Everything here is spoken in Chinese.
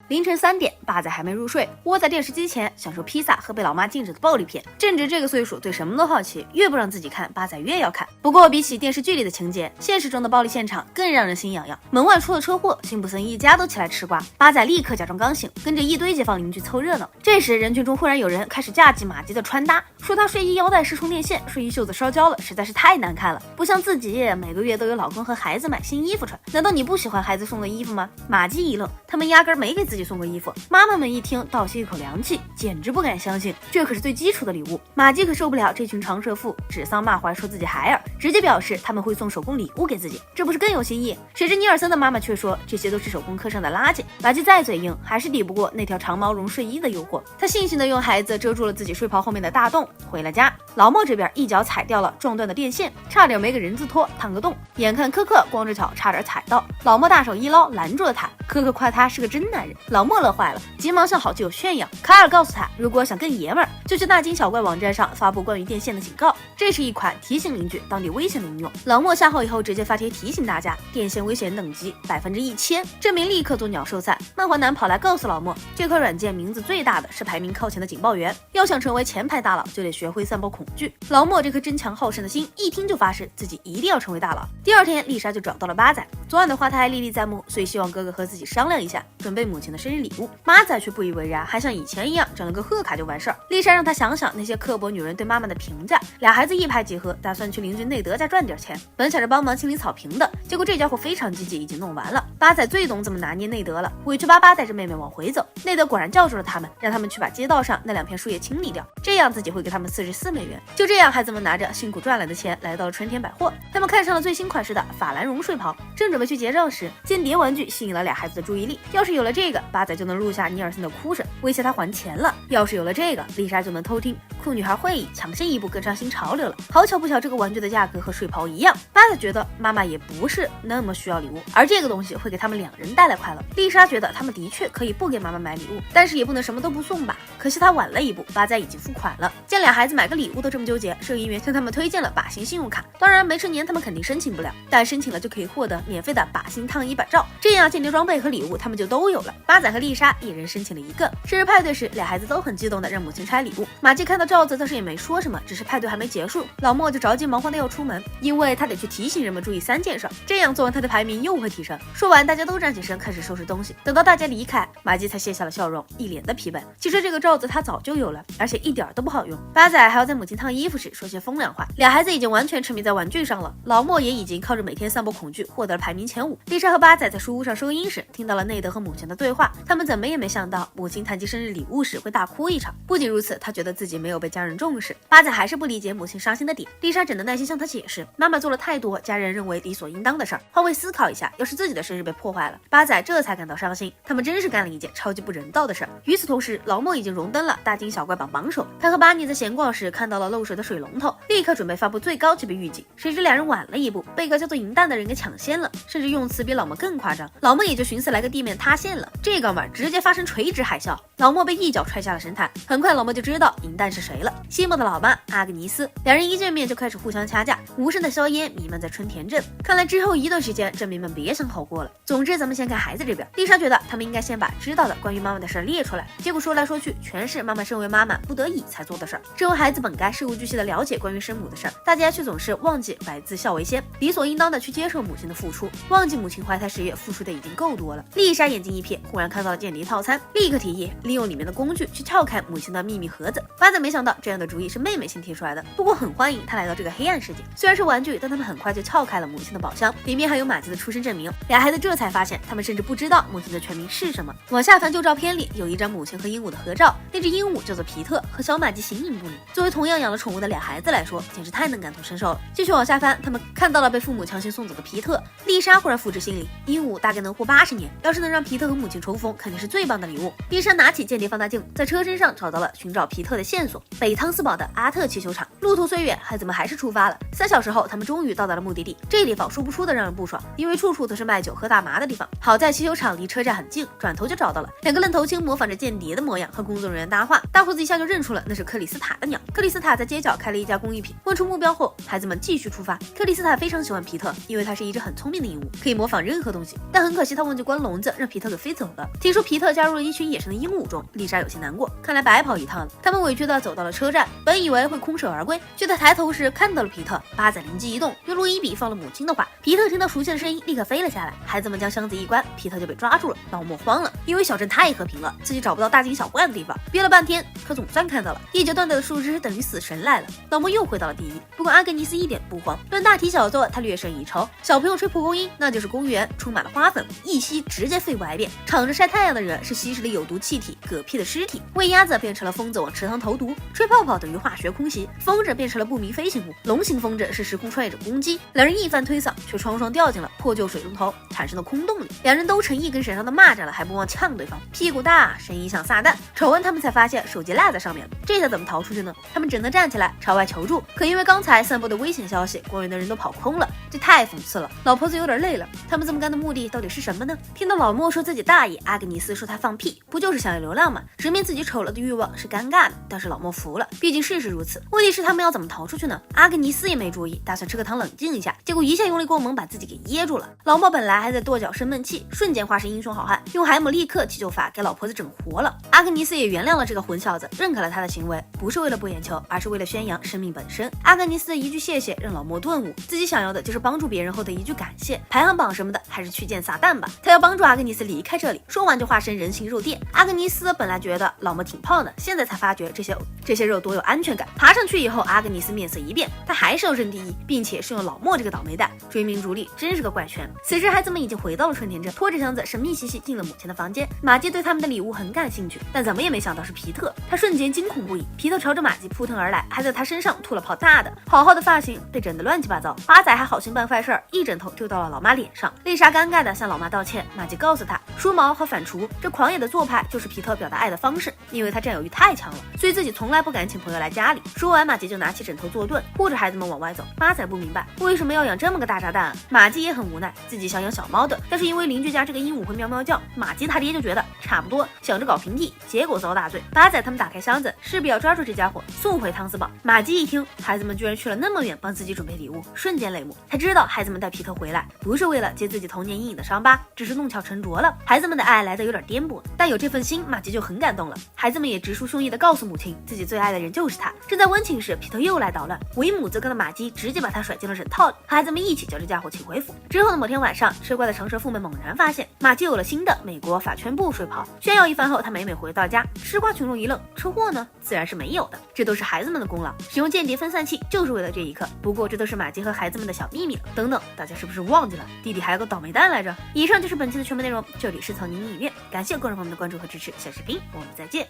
凌晨3点，八仔还没入睡，窝在电视机前享受披萨和被老妈禁止的暴力片。正值这个岁数，对什么都好奇，越不让自己看，八仔越要看。不过比起电视剧里的情节，现实中的暴力现场更让人心痒痒。门外出了车祸，辛普森一家都起来吃瓜。八仔立刻假装刚醒，跟着一堆街坊邻居凑热闹。这时人群中忽然有人开始架起马吉的穿搭，说他睡衣腰带失充电线，睡衣袖子烧焦了，实在是太难看了，不像自己每个月都有老公和孩子买新衣服穿。难道你不喜欢孩子送的衣服吗？马吉一愣，他们压根没给自己送过衣服。妈妈们一听，倒吸一口凉气，简直不敢相信，这可是最基础的礼物。马吉可受不了这群长舌妇指桑骂槐，说自己孩儿，直接表示他们会送手工礼物给自己，这不是更有新意？谁知尼尔森的妈妈却说这些都是手工课上的垃圾。马吉再嘴硬，还是抵不过那条长毛绒睡衣的诱惑，他悻悻地用孩子遮住了自己睡袍后面的大洞。回了家，老莫这边一脚踩掉了撞断的电线，差点没个人字拖烫个洞。眼看科克光着脚差点踩到，老莫大手一捞拦住了他。科克夸他是个真男人，老莫乐坏了，急忙向好基友炫耀。卡尔告诉他，如果想更爷们儿，就去大惊小怪网站上发布关于电线的警告，这是一款提醒邻居当地危险的应用。老莫下号以后直接发帖提醒大家，电线危险等级1000%，证明立刻做鸟兽散。漫画男跑来告诉老莫，这款软件名字最大的是排名靠前的警报员，要想成为前排大佬，就得学会散播恐惧。老莫这颗争强好胜的心，一听就发誓自己一定要成为大佬。第二天，丽莎就找到了八仔，昨晚的花台历历在目，所以希望哥哥和自己商量一下，准备母亲的生日礼物。八仔却不以为然，还像以前一样整了个贺卡就完事儿。丽莎让他想想那些刻薄女人对妈妈的评价，俩孩子一拍即合，打算去邻居内德家赚点钱。本想着帮忙清理草坪的，结果这家伙非常积极，已经弄完了。八仔最懂怎么拿捏内德了，委屈巴巴带着妹妹往回走。内德果然叫住了他们，让他们去把街道上那2片树叶清理掉，这样自己会给他们44美元。就这样，孩子们拿着辛苦赚来的钱来到了春天百货，他们看上了最新款式的法兰绒睡袍，正准备去结账时，间谍玩具吸引了俩孩子的注意力。要是有了这个，八仔就能录下尼尔森的哭声，威胁他还钱了。要是有了这个，丽莎就能偷听酷女孩会议，抢先一步跟上新潮流了。好巧不巧，这个玩具的价格和睡袍一样。八仔觉得妈妈也不是那么需要礼物，而这个东西会给他们2人带来快乐。丽莎觉得他们的确可以不给妈妈买礼物，但是也不能什么都不送吧。可惜他晚了一步，八仔已经付款了。见俩孩子买个礼物都这么纠结，收银员向他们推荐了靶心信用卡。当然没成年他们肯定申请不了，但申请了就可以获得免费的靶心烫衣板照，这样间谍装备和礼物他们就都有了。八仔和丽莎一人申请了1个。生日派对时，俩孩子都很激动的让母亲拆礼物。马季看到罩子倒是也没说什么，只是派对还没结束，老莫就着急忙慌的要出门，因为他得去提醒人们注意3件事，这样做完他的排名又会提升。说完，大家都站起身开始收拾东西。等到大家离开，马季才卸下了笑容，一脸的疲惫。其实这个罩子他早就有了，而且一点都不好用。八仔还要在母亲烫衣服时说些风凉话。俩孩子已经完全沉迷在玩具上了，老莫也已经靠着每天散播恐惧获得了排名前5。丽莎和八仔在书屋上收音时听到了内德和母亲的对话，他们怎么也没想到母亲谈及生日礼物时会大哭一场。不仅如此，他觉得自己没有被家人重视。八仔还是不理解母亲伤心的点，丽莎只能耐心向他解释，妈妈做了太多家人认为理所应当的事儿，换位思考一下，要是自己的生日被破坏了，八仔这才感到伤心。他们真是干了一件超级不人道的事儿。与此同时，老莫已经荣登了大惊小怪榜榜首。他和巴尼在闲逛时看到了漏水的水龙头，立刻准备发布最高级别预警，谁知2人晚了一步，被个叫做银蛋的人给抢先了，甚至用词比老莫更夸张。老莫也就寻思来个地面塌陷了，这哥们儿直接发生垂直海啸，老莫被一脚踹下了神坛。很快老莫就知道银蛋是谁了，西莫的老妈阿格尼斯。2人一见面就开始互相掐架，无声的硝烟弥漫在春田镇。看来之后一段时间镇民们别想好过了。总之咱们先看孩子这边，丽莎觉得他们应该先把知道的关于妈妈的事列出来，结果说来说去全是妈妈身为妈妈不得已才做的事儿。身为孩子本该事无巨细的了解关于生母的事儿，大家却总是忘记百字孝为先，理所应当的去接受母亲的付出，忘记母亲怀胎10月付出的已经够多了。丽莎眼睛一瞥，忽然看到了间谍套餐，立刻提议利用里面的工具去撬开母亲的秘密盒子。八仔没想到这样的主意是妹妹先提出来的，不过很欢迎她来到这个黑暗世界。虽然是玩具，但他们很快就撬开了母亲的宝箱，里面还有马吉的出生证明。俩孩子这才发现，他们甚至不知道母亲的全名是什么。往下翻旧照片里有一张母亲和鹦鹉的合照，那只鹦鹉叫做皮特，和小马吉形影不离。作为同样养了宠物的俩孩子来说，简直太能感同身受了。继续往下翻，他们看到了被父母强行送走的皮特。丽莎忽然复制心理，鹦鹉大概能活80年，要是能让皮特和母亲重逢，肯定是最棒的礼物。丽莎拿起起间谍放大镜，在车身上找到了寻找皮特的线索——北汤斯堡的阿特气球场。路途虽远，孩子们还是出发了。3小时后，他们终于到达了目的地。这地方说不出的让人不爽，因为处处都是卖酒喝大麻的地方。好在气球场离车站很近，转头就找到了。2个愣头青模仿着间谍的模样和工作人员搭话，大胡子一下就认出了那是克里斯塔的鸟。克里斯塔在街角开了一家工艺品，问出目标后，孩子们继续出发。克里斯塔非常喜欢皮特，因为他是一只很聪明的鹦鹉，可以模仿任何东西。但很可惜，他忘记关笼子，让皮特给飞走了。听说皮特加入了一群野生的鹦鹉中，丽莎有些难过，看来白跑一趟了。他们委屈地走到了车站，本以为会空手而归，却在抬头时看到了皮特。八仔灵机一动，用录音笔放了母亲的话。皮特听到熟悉的声音，立刻飞了下来。孩子们将箱子一关，皮特就被抓住了。老莫慌了，因为小镇太和平了，自己找不到大惊小怪的地方，憋了半天，可总算看到了一截断掉的树枝，等于死神来了。老莫又回到了第一，不过阿格尼斯一点不慌，论大题小做，他略胜一筹。小朋友吹蒲公英，那就是公园充满了花粉，一吸直接肺部癌变。敞着晒太阳的人是吸食了有毒气体嗝屁的尸体，喂鸭子变成了疯子往池塘投毒，吹泡泡等于化学空袭，风筝变成了不明飞行物，龙形风筝是时空穿越者攻击。两人一番推搡，却双双掉进了破旧水龙头产生的空洞里。两人都成一根绳上的蚂蚱了，还不忘呛对方，屁股大，声音像撒旦。瞅完他们才发现手机落在上面了，这下怎么逃出去呢？他们只能站起来朝外求助，可因为刚才散播的危险消息，公园的人都跑空了，这太讽刺了。老婆子有点累了，他们这么干的目的到底是什么呢？听到老莫说自己大意，阿格尼斯说他放屁，不就是想要流浪吗？直面自己丑陋的欲望是尴尬的，但是老莫服了，毕竟事实如此。问题是他们要怎么逃出去呢？阿格尼斯也没注意，打算吃个糖冷静一下，结果一下用力过猛，把自己给噎住了。老莫本来还在跺脚生闷气，瞬间化身英雄好汉，用海姆立克急救法给老婆子整活了。阿格尼斯也原谅了这个混小子，认可了他的行为，不是为了博眼球，而是为了宣扬生命本身。阿格尼斯的一句谢谢让老莫顿悟，自己想要的就是帮助别人后的一句感谢，排行榜什么的还是去见撒旦吧。他要帮助阿格尼斯离开这里，说完就化身人形肉垫。阿格尼斯本来觉得老莫挺胖的，现在才发觉这些肉多有安全感。爬上去以后，阿格尼斯面色一变，他还是要争第一，并且是用老莫这个倒霉蛋。追名逐利真是个怪圈。此时孩子们已经回到了春田镇，拖着箱子神秘兮兮进了母亲的房间。马基对他们的礼物很感兴趣，但怎么也没想到是皮特，他瞬间惊恐不已。皮特朝着马基扑腾而来，还在他身上吐了泡大的，好好的发型被整得乱七八糟。八仔还好心办坏事，一枕头丢到了老妈脸上。丽莎尴尬的向老妈道歉，马基告诉他，梳毛和反刍这狂野的做派就是皮特表达爱的方式，因为他占有欲太强了，所以自己从来不敢请朋友来家里。说完，马基就拿起枕头坐顿，护着孩子们往外走。八仔不明白为什么要养这么个大炸弹啊。马基也很无奈，自己想养小猫的，但是因为邻居家这个鹦鹉会喵喵叫，马基他爹就觉得差不多，想着搞平替，结果遭大罪。八仔他们打开箱子，势必要抓住这家伙送回汤斯堡。马基一听孩子们居然去了那么远帮自己准备礼物，瞬间泪目。他知道孩子们带皮特回来不是为了接自己童年阴影的伤疤，只是弄巧成拙了。孩子们的爱来得有点颠簸，但有这份心，马基就很感动了。孩子们也直抒胸臆地告诉母亲，自己最爱的人就是他。正在温情时，皮特又来捣乱，为母则跟的马基直接把他甩进了枕套里，孩子们一起叫这家伙请回府。之后的某天晚上，吃瓜的长舌妇们猛然发现马基有了新的美国法圈布睡袍，炫耀一番后，他每回到家，吃瓜群众一愣，车祸呢？自然是没有的，这都是孩子们的功劳。使用间谍分散器就是为了这一刻，不过这都是马基和孩子们的小秘密了。等等，大家是不是忘记了弟弟还有个倒霉蛋来着？以上就是本期的全部内容，这里是草泥影院，感谢观众朋友们的关注和支持，下视频我们再见。